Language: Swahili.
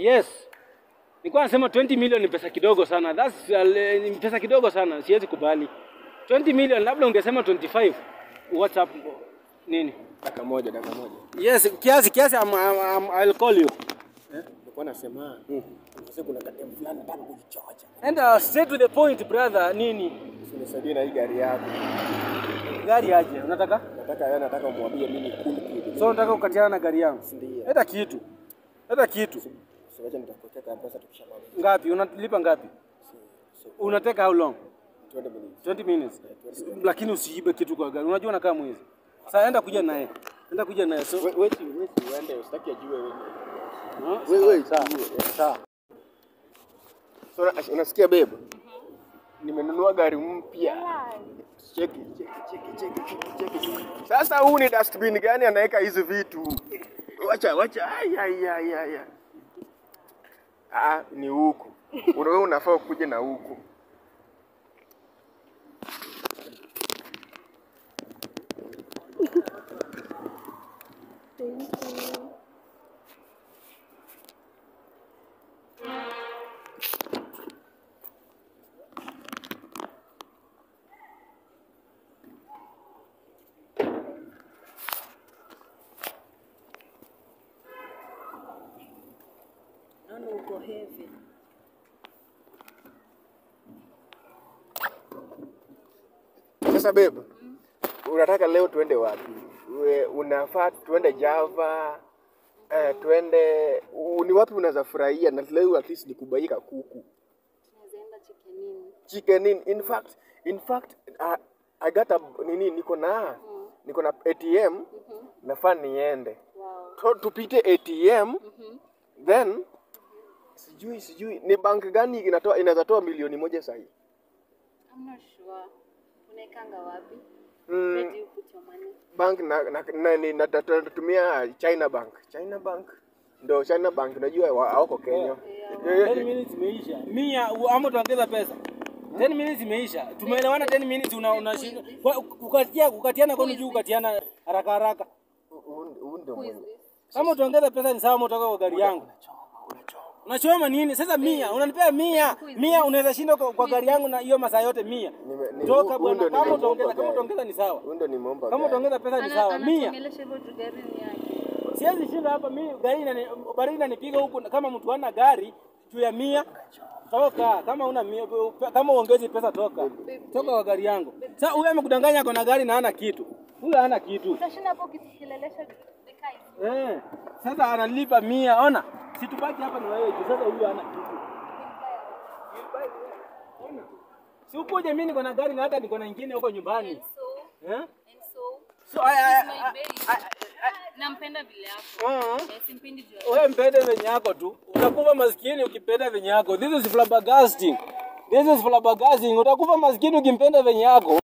Yes. Nilikuwa nasema 20 million ni pesa kidogo sana. That's pesa kidogo sana. Siwezi kubali. 20 million labda ungesema 25. What's up? Nini? Dakika moja. Yes, kiasi I'll call you. Nilikuwa nasema sasa kuna katem fulani nataka kujichocha. And straight to the point brother, nini? Unisaidie na hii gari yako. Gari aje? Unataka? Nataka umwambie mimi cool kid. So unataka ukatiana na gari yangu? Ndio. Leta kitu. So acha nitakuwekea pesa tukishamaliza. Ngapi? Unalipa ngapi? Unataka how long? 20 minutes. 20 minutes. Lakini usiibe kitu kwa gari. Unajua unakaa mwezi. Sasa enda kuja naye. So wait uende usitaki ajue wewe. Wewe sawa. So unasikia babe? Nimenunua gari mpya. Cheki. Sasa huu ni dustbin gani anaweka hizi vitu? Wacha. Ai. Ni huku. Wewe unafaa kuje na huku. Naona uko heavy. Sasa babe, unataka leo tuende wapi? Unafaa tuende Java, tuende ni wapi unaweza furahia na leo at least nikubaika kuku. Tunaenda Chicken. In fact I got a niko na ATM nafaa niende. Wow. Tupite ATM then sijui ni bank gani inaweza toa milioni moja sasa hivi. I'm not sure. Unaikanga wapi? Where do you put your money? Bank natumia China Bank. Ndio China Bank unajua hawako Kenya. 10 minutes imeisha. Mia ama tuongeza pesa. 10 minutes imeisha. Tumeelewana 10 minutes unashinda. Ukatiana kwa nini ukatiana haraka. Kama tuongeza pesa ni sawa motoka kwa gari yangu. Unachoma nini? Sasa 100, unanipea 100 unaweza shinda kwa gari yangu na hiyo masaa yote 100. Toka bwana, kama utaongeza ni sawa. Ndio nimeomba. Kama utaongeza pesa ni sawa 100. Anaongelesha hivyo gari ni yake. Siwezi shinda hapa mimi gari inanipiga huko kama mtu hana gari juu ya 100. Toka kama una 100 kama uongeze pesa toka kwa gari yangu. Sasa huyu amekudanganya ako na gari na hana kitu. Huyu hana kitu. Utashinda hapo ukilelesha dekai. Sasa analipa 100. Ona. Situbaki hapa ni wewe. Sasa huyu hana kitu. Ona. Si ukuje mimi niko na gari na hata niko na nyingine huko nyumbani. So nampenda vile yako. Simpendi juu. Wewe mpende venye yako tu. Utakufa maskini ukipenda venye yako. This is flabbergasting. Utakufa maskini ukimpenda venye yako.